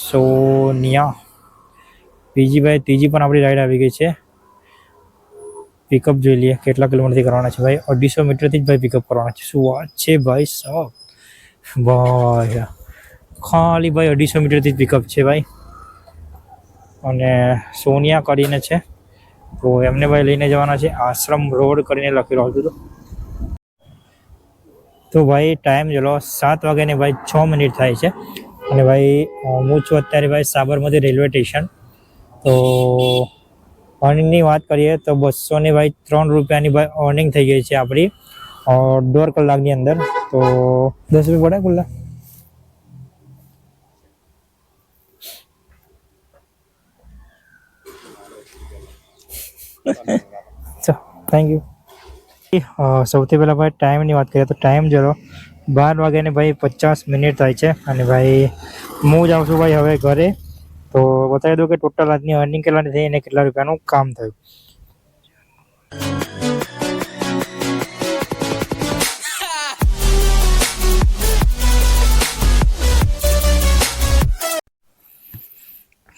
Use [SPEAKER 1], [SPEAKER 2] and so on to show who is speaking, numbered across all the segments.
[SPEAKER 1] સોનિયા બીજી ભાઈ ત્રીજી પણ આપણી રાઈડ આવી ગઈ છે. પિકઅપ જોઈ લઈએ કેટલા કિલોમીટરથી કરવાના છે ભાઈ. 250 મીટરથી જ ભાઈ પિકઅપ કરવાના છે. શું વાત છે ભાઈ સાહેબ, ભાઈ ખાલી ભાઈ 250 મીટરથી જ પિકઅપ છે ભાઈ. અને સોનિયા કરીને છે, તો એમને ભાઈ લઈને જવાના છે. આશ્રમ રોડ કરીને લખેલું હતું. તો ભાઈ ટાઈમ ચલો 7 વાગ્યાને ભાઈ 6 મિનિટ થાય છે. અને ભાઈ હું છું અત્યારે ભાઈ સાબરમતી રેલવે સ્ટેશન. તો અર્નિંગની વાત કરીએ તો 203 રૂપિયાની ભાઈ અર્નિંગ થઈ ગઈ છે આપણી 1.5 કલાકની અંદર. તો 10 રૂપિયા પડે ખુલ્લા. Thank you. સૌથી પહેલાં ભાઈ ટાઈમની વાત કરીએ તો ટાઈમ જરો 12 વાગ્યાને ભાઈ 50 મિનિટ થાય છે. અને ભાઈ હું જાઉં છું ભાઈ હવે ઘરે. તો બતાવી દઉં કે ટોટલ આજની અર્નિંગ કેટલાની થઈ અને કેટલા રૂપિયાનું કામ થયું.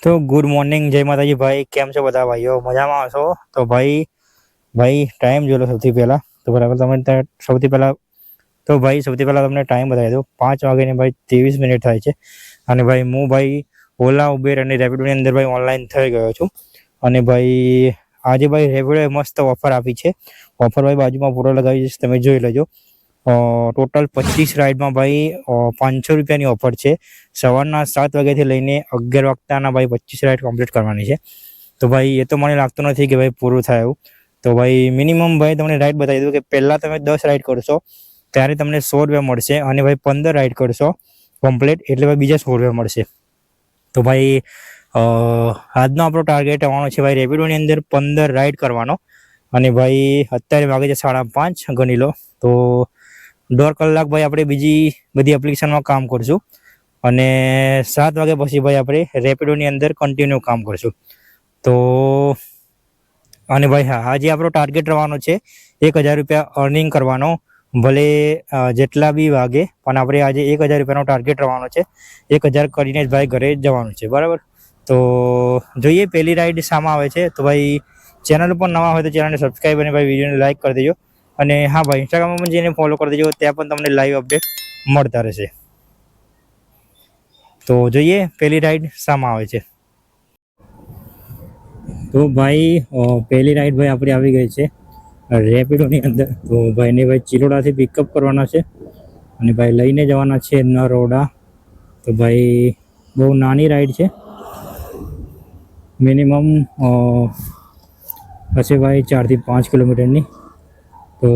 [SPEAKER 1] તો ગુડ મોર્નિંગ, જય માતાજી ભાઈ. કેમ છો બધા ભાઈઓ? મજામાં હશો? તો ભાઈ ટાઈમ જોઈ લો સૌથી પહેલાં. તો બરાબર તમે સૌથી પહેલાં તમને ટાઈમ બતાવી દઉં. 5 વાગ્યાને ભાઈ 23 મિનિટ થાય છે. અને ભાઈ હું ભાઈ ઓલા, ઉબેર અને રેપિડોની અંદર ભાઈ ઓનલાઈન થઈ ગયો છું. અને ભાઈ આજે ભાઈ રેપિડોએ મસ્ત ઓફર આપી છે. ઓફર ભાઈ બાજુમાં પૂરો લગાવી છે, તમે જોઈ લેજો. ટોટલ 25 રાઇડમાં ભાઈ 500 રૂપિયાની ઓફર છે. સવારના 7 વાગ્યાથી લઈને 11 વાગ્યાના ભાઈ 25 રાઇડ કમ્પ્લીટ કરવાની છે. તો ભાઈ એ તો મને લાગતું નથી કે ભાઈ પૂરું થાય એવું. તો ભાઈ મિનિમમ ભાઈ તમને રાઇડ બતાવી દઉં કે પહેલાં તમે 10 રાઇડ કરશો ત્યારે તમને 100 રૂપિયા મળશે. અને ભાઈ 15 રાઇડ કરશો કમ્પ્લીટ એટલે ભાઈ બીજા 100 રૂપિયા મળશે. તો ભાઈ આજનો આપણો ટાર્ગેટ આવવાનો છે ભાઈ રેપિડોની અંદર 15 રાઇડ કરવાનો. અને ભાઈ અત્યારે વાગે છે 5:30 ગણી લો. તો 1.5 કલાક ભાઈ આપણે બીજી બધી એપ્લિકેશનમાં કામ કરશું. અને 7 વાગ્યા પછી ભાઈ આપણે રેપિડોની અંદર કન્ટિન્યુ કામ કરશું. તો અને ભાઈ હા, આજે આપણો ટાર્ગેટ રહેવાનો છે 1000 રૂપિયા અર્નિંગ કરવાનો. ભલે જેટલા બી વાગે પણ આપણે આજે 1000 રૂપિયાનો ટાર્ગેટ રહેવાનો છે. 1000 કરીને જ ભાઈ ઘરે જવાનું છે, બરાબર. તો જોઈએ પહેલી રાઈડ સામે આવે છે. તો ભાઈ ચેનલ ઉપર નવા હોય તો ચેનલને સબસ્ક્રાઈબ અને ભાઈ વિડીયોને લાઈક કરી દેજો. અને હા ભાઈ ઇન્સ્ટાગ્રામમાં પણ જઈને ફોલો કરી દેજો, ત્યાં પણ તમને લાઈવ અપડેટ મળતા રહેશે. તો જોઈએ પહેલી રાઈડ સામે આવે છે. તો ભાઈ પહેલી રાઈડ ભાઈ આપણી આવી ગઈ છે રેપિડોની અંદર. તો ભાઈને ભાઈ ચિલોડાથી પિકઅપ કરવાના છે અને ભાઈ લઈને જવાના છે નરોડા. તો ભાઈ બહુ નાની રાઈડ છે, મિનિમમ હશે ભાઈ 4 થી 5 કિલોમીટરની. તો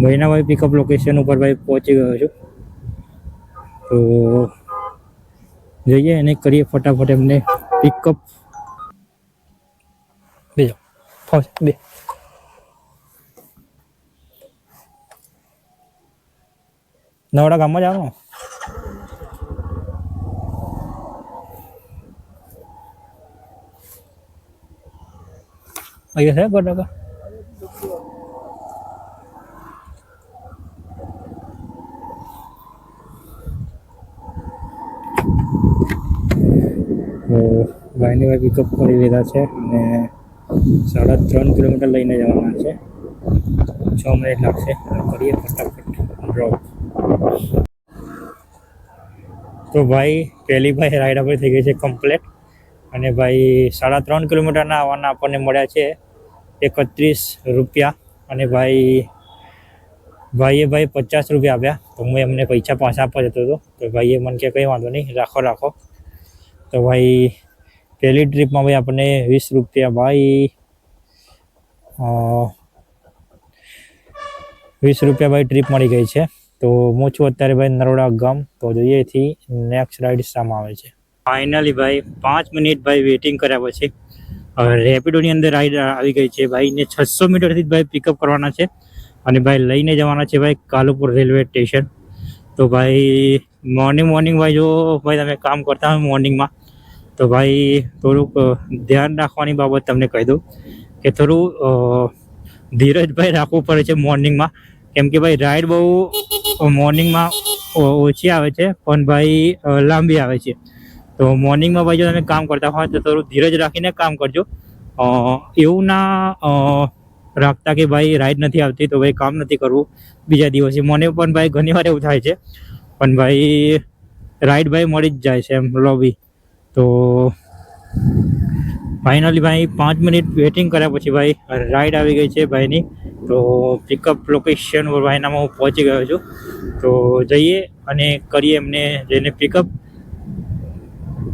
[SPEAKER 1] ભાઈના ભાઈ પિકઅપ લોકેશન ઉપર ભાઈ પહોંચી ગયો છું. તો જઈએ અને કરીએ ફટાફટ એમને પિકઅપ. બેજો બે નવડા ગામમાં જવાનું. અહીંયા છે બટાકા. ભાઈને ભાઈ પિકઅપ કરી લીધા છે અને 3.5 કિલોમીટર લઈને જવાના છે. 6 મિનિટ લાગશે. કરીએ ફટાફટ ડ્રોપ. તો ભાઈ પહેલી ભાઈ રાઈડ આપણી થઈ ગઈ છે કમ્પ્લીટ. અને ભાઈ 3.5 કિલોમીટરના આવવાના આપણને મળ્યા છે 31 રૂપિયા. અને ભાઈએ ભાઈ 50 રૂપિયા આપ્યા. તો હું એમને પૈસા પાછા આપવા જતો હતો. તો ભાઈએ મને કે કંઈ વાંધો નહીં, રાખો. તો ભાઈ પહેલી ટ્રીપમાં ભાઈ આપણને 20 રૂપિયા ભાઈ 20 રૂપિયા ભાઈ ટ્રીપ મળી ગઈ છે. તો હું છું અત્યારે ભાઈ નરોડા ગામ. તો જોઈએ એથી નેક્સ્ટ રાઈડ સામે આવે છે. ફાઇનલી ભાઈ 5 મિનિટ ભાઈ વેઇટિંગ કર્યા પછી રેપિડોની અંદર રાઈડ આવી ગઈ છે. ભાઈને 600 મીટરથી જ ભાઈ પિકઅપ કરવાના છે અને ભાઈ લઈને જવાના છે ભાઈ કાલુપુર રેલવે સ્ટેશન. તો ભાઈ મોર્નિંગ ભાઈ જો ભાઈ તમે કામ કરતા હોય મોર્નિંગમાં તો ભાઈ થોડુંક ધ્યાન રાખવાની બાબત તમને કહી દઉં કે થોડું ધીરજ ભાઈ રાખવું પડે છે મોર્નિંગમાં. કેમ કે ભાઈ રાઈડ બહુ મોર્નિંગમાં ઓછી આવે છે પણ ભાઈ લાંબી આવે છે. તો મોર્નિંગમાં ભાઈ જો તમે કામ કરતા હોય તો થોડું ધીરજ રાખીને કામ કરજો. એવું ના રાખતા કે ભાઈ રાઈડ નથી આવતી તો ભાઈ કામ નથી કરવું બીજા દિવસે. મને પણ ભાઈ ઘણી વાર એવું થાય છે, પણ ભાઈ રાઈડ ભાઈ મળી જ જાય છે એમ લોબી. તો ફાઇનલી ભાઈ 5 મિનિટ વેટિંગ કર્યા પછી ભાઈ રાઈડ આવી ગઈ છે ભાઈની. તો પિકઅપ લોકેશન પર ભાઈનામાં હું પહોંચી ગયો છું. તો જઈએ અને કરીએ એમને જઈને પિકઅપ,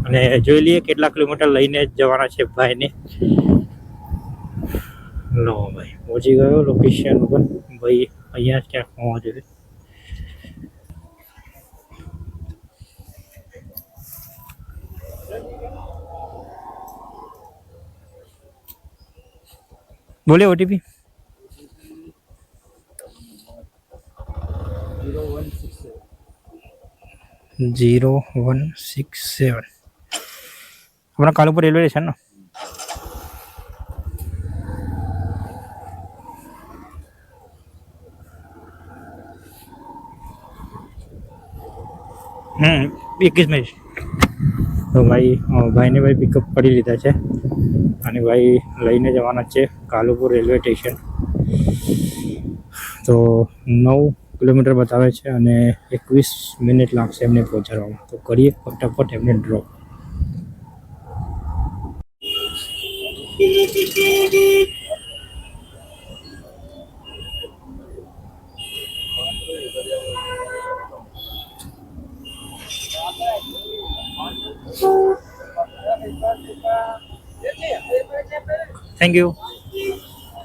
[SPEAKER 1] અને જોઈ લઈએ કેટલા કિલોમીટર લઈને જવાના છે ભાઈને. લો ભાઈ પહોંચી ગયો લોકેશન ઉપર. ભાઈ અહીંયા જ ક્યાંક હોવા જોઈએ. બોલે ઓટીપી 0167. अपना कालूपुर रेलवे स्टेशन ना. हम्म 21 मिनट. तो भाई भाई ने भाई पिकअप કરી લીધા છે અને ભાઈ લઈને જવાના છે કાલુપુર રેલવે સ્ટેશન. તો 9 કિલોમીટર બતાવે છે અને 21 મિનિટ લાગશે એમને પહોંચાડવામાં. તો કરીએ ફટાફટ એમને ડ્રોપ. Thank you.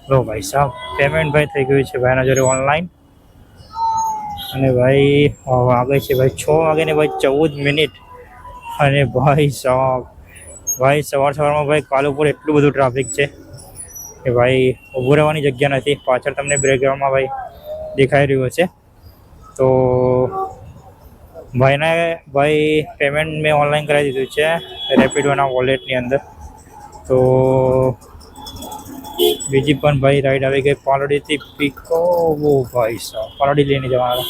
[SPEAKER 1] લો ભાઈ સાહેબ પેમેન્ટ ભાઈ થઈ ગયું છે ભાઈના જોડે ઓનલાઈન. અને ભાઈ વાગે છે ભાઈ 6 વાગે ને ભાઈ 14 મિનિટ. અને ભાઈ સાહેબ ભાઈ સવારમાં ભાઈ કાલુપુર એટલું બધું ટ્રાફિક છે કે ભાઈ ઊભું રહેવાની જગ્યા નથી. પાછળ તમને બેકગ્રાઉન્ડમાં ભાઈ દેખાઈ રહ્યું છે. તો ભાઈને ભાઈ પેમેન્ટ મેં ઓનલાઈન કરાવી દીધું છે રેપિડોના વોલેટની અંદર. તો બીજી પણ ભાઈ રાઈડ આવી ગઈ પાલોડીથી પિકો. ભાઈ સાહેબ પાલોડી લઈને જવાના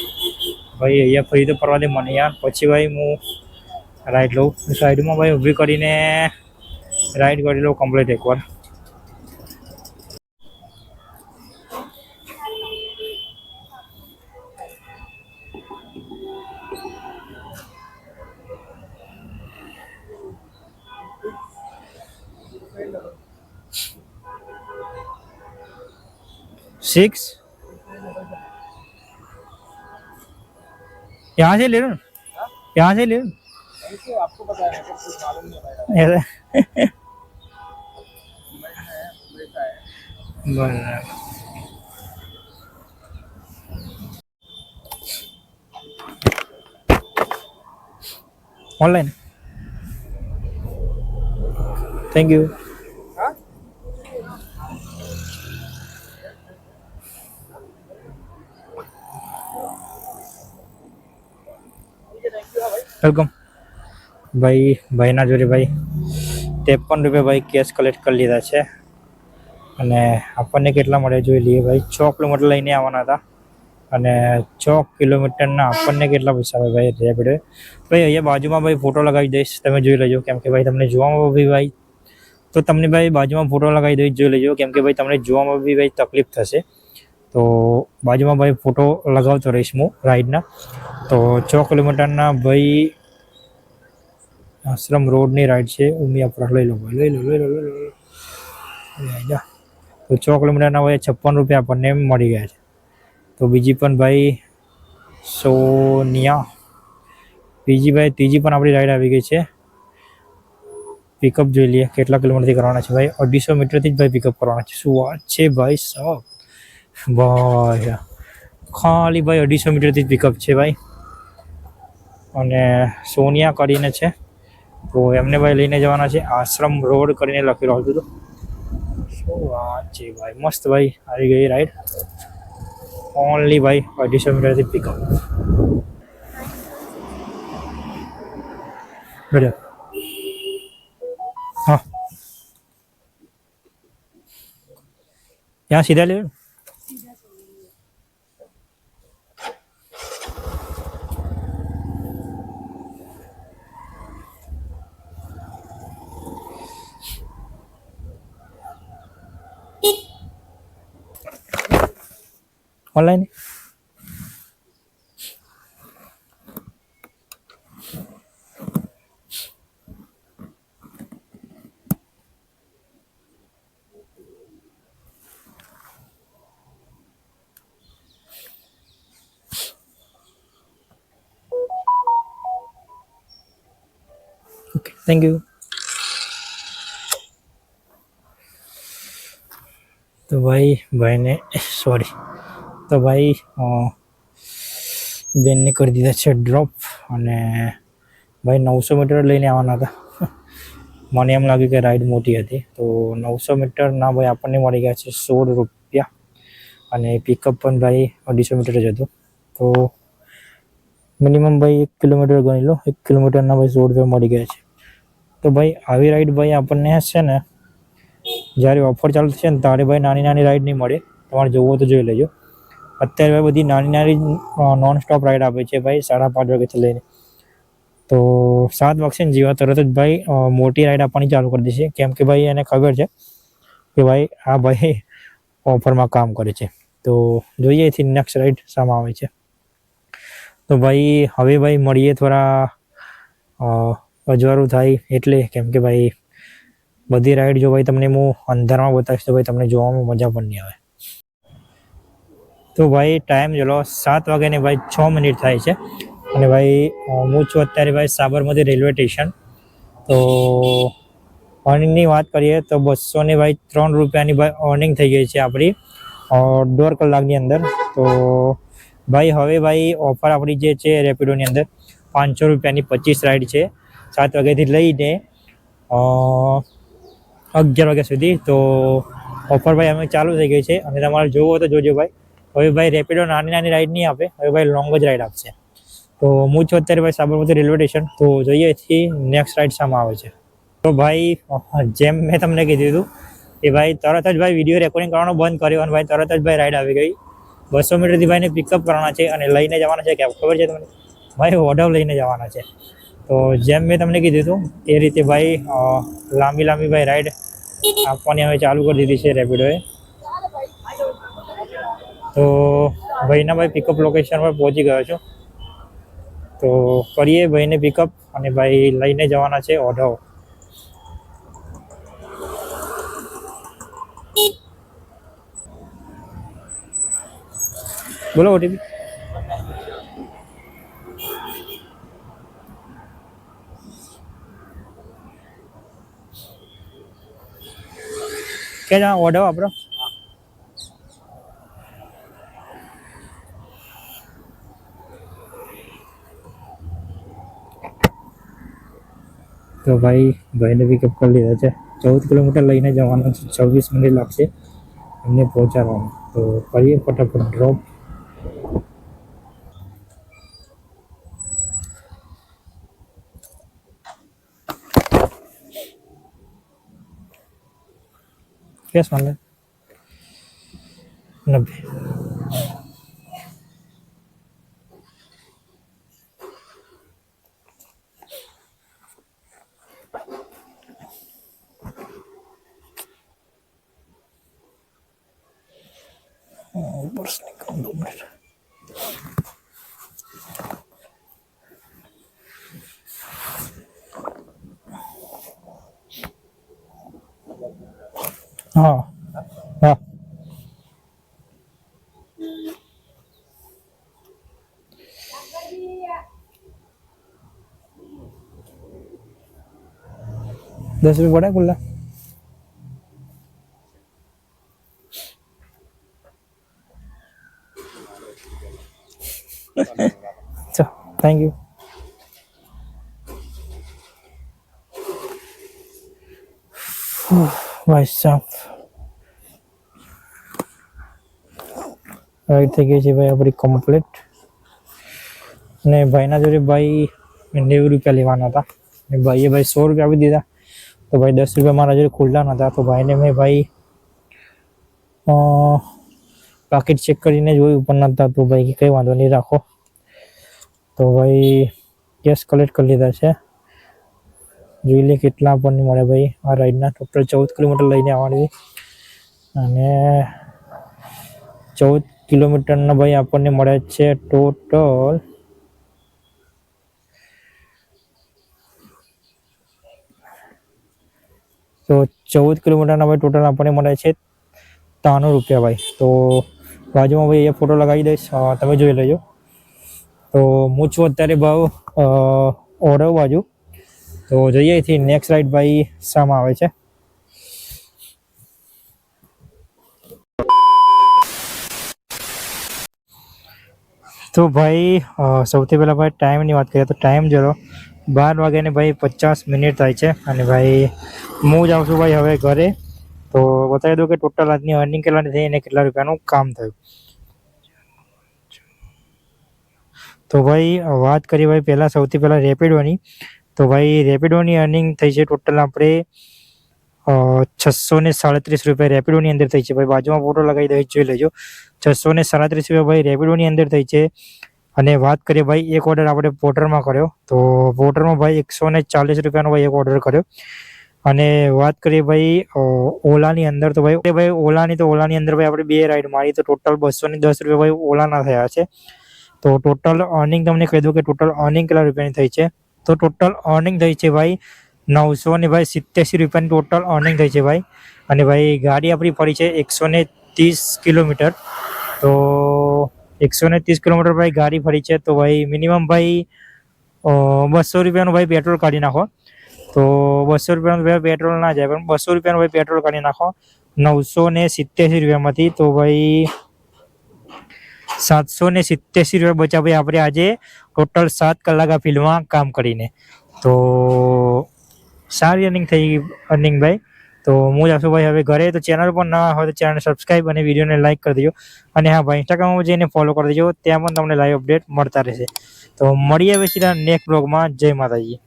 [SPEAKER 1] ભાઈ. અહીંયા ફરી તો ફરવા દે મને યાર, પછી ભાઈ હું રાઈડ લઉં. સાઈડમાં ભાઈ ઊભી કરીને રાઈડ કરી લઉં કમ્પ્લીટ એકવાર. सिक्स यहाँ से ले लो, यहाँ से ले लो. आपको पता है कुछ मालूम नहीं है. ऑनलाइन. Thank you. વેલકમ. ભાઈના જોડે ભાઈ 53 રૂપિયા ભાઈ કેશ કલેક્ટ કરી લીધા છે. અને આપણને કેટલા મળે જોઈ લઈએ ભાઈ. 6 કિલોમીટર લઈને આવવાના હતા અને 6 કિલોમીટરના આપણને કેટલા પૈસા આવે ભાઈ રેપિડો. ભાઈ અહીંયા બાજુમાં ભાઈ ફોટો લગાવી દઈશ, તમે જોઈ લેજો. કેમ કે ભાઈ તમને જોવામાં બી ભાઈ તો તમને ભાઈ બાજુમાં ફોટો લગાવી દઈશ, જોઈ લેજો. કેમ કે ભાઈ તમને જોવામાં બી ભાઈ તકલીફ થશે. તો બાજુમાં ભાઈ ફોટો લગાવતો રહીશ હું રાઈડના. તો 6 કિલોમીટરના ભાઈ આશ્રમ રોડની રાઈડ છે. ઉમિયાપુરા લઈ લો ભાઈ, લઈ લો. તો 6 કિલોમીટરના ભાઈ 56 રૂપિયા આપણને મળી ગયા છે. તો બીજી પણ ભાઈ સોનિયા, ત્રીજી પણ આપણી રાઈડ આવી ગઈ છે. પિકઅપ જોઈ લઈએ કેટલા કિલોમીટરથી કરવાના છે ભાઈ. 250 મીટરથી જ ભાઈ પિકઅપ કરવાના છે. શું વાત છે ભાઈ સાહેબ. ભાઈ ખાલી ભાઈ 250 મીટરથી જ પિકઅપ છે ભાઈ. અને સોનિયા કરીને છે, તો એમને ભાઈ લઈને જવાના છે. આશ્રમ રોડ કરીને લખેલું હતું. તો શું વાત છે ભાઈ, મસ્ત ભાઈ આવી ગઈ રાઈડ. ઓનલી ભાઈ 250 મીટરથી પિકઅપ. બરાબર. हाँ यहाँ सीधा ले लो. Online okay thank you. તો ભાઈને સોરી તો ભાઈ બેનને કરી દીધા છે ડ્રોપ. અને ભાઈ 900 મીટર લઈને આવવાના હતા. મને એમ લાગ્યું કે રાઈડ મોટી હતી, તો 900 મીટરના ભાઈ આપણને મળી ગયા છે 16 રૂપિયા. અને પિકઅપ પણ ભાઈ 250 મીટર જ હતું. તો મિનિમમ ભાઈ 1 કિલોમીટર ગણી લો, 1 કિલોમીટરના ભાઈ 16 રૂપિયા મળી ગયા છે. તો ભાઈ આવી રાઈડ ભાઈ આપણને છે ને જ્યારે ઓફર ચાલુ થશે ને ત્યારે ભાઈ નાની નાની રાઈડ નહીં મળે. તમારે જોવો તો જોઈ લેજો. અત્યારે ભાઈ બધી નાની નાની નોન સ્ટોપ રાઈડ આપે છે ભાઈ 5:30 વાગ્યાથી લઈને. તો 7 વાગશે ને જેવા તરત જ ભાઈ મોટી રાઈડ આપવાની ચાલુ કરી દેશે. કેમ કે ભાઈ એને ખબર છે કે ભાઈ આ ભાઈ ઓફરમાં કામ કરે છે. તો જોઈએ એથી નેક્સ્ટ રાઈડ સામે આવે છે. તો ભાઈ હવે ભાઈ મળીએ થોડા અજવાળું થાય એટલે. કેમ કે ભાઈ બધી રાઈડ જો ભાઈ તમને હું અંધારમાં બતાવીશ તો ભાઈ તમને જોવામાં મજા પણ નહીં આવે. તો ભાઈ ટાઈમ જોલો 7 વાગ્યાને ભાઈ 6 મિનિટ થાય છે. અને ભાઈ હું છું અત્યારે ભાઈ સાબરમતી રેલવે સ્ટેશન. તો અર્નિંગની વાત કરીએ તો 200 ભાઈ 3 રૂપિયાની ભાઈ અર્નિંગ થઈ ગઈ છે આપણી 1.5 કલાકની અંદર. તો ભાઈ હવે ભાઈ ઓફર આપણી જે છે રેપિડોની અંદર 500 રૂપિયાની 25 રાઈડ છે 7 વાગ્યાથી લઈને 11 વાગ્યા સુધી. તો ઓફર ભાઈ અમે ચાલુ થઈ ગઈ છે. અને તમારે જોવું હોય તો જોજો ભાઈ. હવે ભાઈ રેપિડો નાની નાની રાઈડ નહીં આપે, હવે ભાઈ લોંગ જ રાઈડ આપશે. તો હું છું અત્યારે ભાઈ સાબરમતી રેલવે સ્ટેશન. તો જોઈએ એથી નેક્સ્ટ રાઈડ સામે આવે છે. તો ભાઈ જેમ મેં તમને કીધું હતું કે ભાઈ તરત જ ભાઈ વિડીયો રેકોર્ડિંગ કરવાનો બંધ કર્યો અને ભાઈ તરત જ ભાઈ રાઈડ આવી ગઈ. 200 મીટરથી ભાઈને પિકઅપ કરવાના છે અને લઈને જવાના છે. કેમ ખબર છે તમને? ભાઈ ઓઢવ લઈને જવાના છે. તો જેમ મેં તમને કીધું હતું એ રીતે ભાઈ લાંબી ભાઈ રાઈડ આપવાની હવે ચાલુ કરી દીધી છે રેપિડોએ. તો ભાઈના ભાઈ પિકઅપ લોકેશન પર પહોંચી ગયો છું. તો કરીએ ભાઈને પિકઅપ અને ભાઈ લઈને જવાના છે ઓઢવ. બોલો ઓટીપી. ક્યાં જા ઓઢવ આપણો? તો ભાઈને પિકઅપ કરી લીધા છે. 14 કિલોમીટર લઈને જવાના છે. 26 મિનિટ લાગશે એમને પહોંચાડવામાં. તો કરીએ ફટાફટ ડ્રોપ. કેસ મને 90 बस निकल 2 मिनट. हाँ हाँ 10 रुपये पड़ा खुला. अच्छा थैंक यू. भाई साहब રાઈડ થઈ ગઈ છે ભાઈ આપણી કમ્પ્લીટ. ને ભાઈના જોડે ભાઈ 90 રૂપિયા લેવાના હતા ને ભાઈએ ભાઈ 100 રૂપિયા આપી દીધા. તો ભાઈ 10 રૂપિયા મારા જોડે ખુલ્લા નહોતા. તો ભાઈને મેં ભાઈ પાકીટ ચેક કરીને જોયું પણ નહોતા. તો ભાઈ કંઈ વાંધો નહીં રાખો. તો ભાઈ કેશ કલેક્ટ કરી લીધા છે. જોઈ લે કેટલા આપણને મળે ભાઈ આ રાઈડના. ટોટલ 14 કિલોમીટર લઈને આવવાની અને કિલોમીટરના ભાઈ આપણને મળે છે ટોટલ 14 કિલોમીટરના ભાઈ ટોટલ આપણને મળે છે 93 રૂપિયા ભાઈ। તો બાજુમાં ભાઈ એ ફોટો લગાવી દઈશ, તમે જોઈ લેજો। તો હું છું અત્યારે ભાવ ઓરવ બાજુ, તો જઈએ અહીંથી નેક્સ્ટ રાઈડ ભાઈ શામાં આવે છે। તો ભાઈ સૌથી પહેલાં ભાઈ ટાઈમની વાત કરીએ તો ટાઈમ જોયો 12 વાગ્યાને ભાઈ 50 મિનિટ થાય છે। અને ભાઈ હું જાઉં છું ભાઈ હવે ઘરે। તો બતાવી દઉં કે ટોટલ આજની અર્નિંગ કેટલાની થઈ અને કેટલા રૂપિયાનું કામ થયું। તો ભાઈ વાત કરીએ ભાઈ પહેલાં સૌથી પહેલાં રેપિડોની। તો ભાઈ રેપિડોની અર્નિંગ થઈ છે ટોટલ આપણે 637 રૂપિયા રેપિડોની અંદર થઈ છે ભાઈ। બાજુમાં ફોટો લગાવી દઈ જોઈ લેજો, 637 રૂપિયા ભાઈ રેપિડોની અંદર થઈ છે। અને વાત કરીએ ભાઈ એક ઓર્ડર આપણે પોર્ટરમાં કર્યો, તો પોર્ટરમાં ભાઈ 140 રૂપિયાનો ભાઈ એક ઓર્ડર કર્યો। અને વાત કરીએ ભાઈ ઓલાની અંદર, તો ભાઈ ઓલાની અંદર ભાઈ આપણે 2 રાઈડ મારી, તો ટોટલ 210 રૂપિયા ભાઈ ઓલાના થયા છે। તો ટોટલ અર્નિંગ તમને કહી દઉં કે ટોટલ અર્નિંગ કેટલા રૂપિયાની થઈ છે। તો ટોટલ અર્નિંગ થઈ છે ભાઈ 987 રૂપિયાની ટોટલ અર્નિંગ થઈ છે ભાઈ। અને ભાઈ ગાડી આપણી ફરી છે 130 કિલોમીટર। તો 130 કિલોમીટર ભાઈ ગાડી ફરી છે, તો ભાઈ મિનિમમ ભાઈ 200 રૂપિયાનું ભાઈ પેટ્રોલ કાઢી નાખો। તો 200 રૂપિયાનું ભાઈ પેટ્રોલ ના જાય, પણ 200 રૂપિયાનું ભાઈ પેટ્રોલ કાઢી નાખો 987 રૂપિયામાંથી, તો ભાઈ 787 રૂપિયા બચ્યા ભાઈ આપણે આજે ટોટલ 7 કલાક આ ફિલ્ડમાં કામ કરીને। તો સારી અર્નિંગ થઈ અર્નિંગ ભાઈ। તો હું જ આપશું ભાઈ હવે ઘરે। તો ચેનલ પર ના હોય તો ચેનલ સબસ્ક્રાઈબ અને વિડીયોને લાઈક કરી દેજો। અને હા ભાઈ ઇન્સ્ટાગ્રામમાં જઈને ફોલો કરી દેજો, ત્યાં પણ તમને લાઈવ અપડેટ મળતા રહેશે। તો મળીએ હવે સીધા નેક્સ્ટ બ્લોગમાં। જય માતાજી।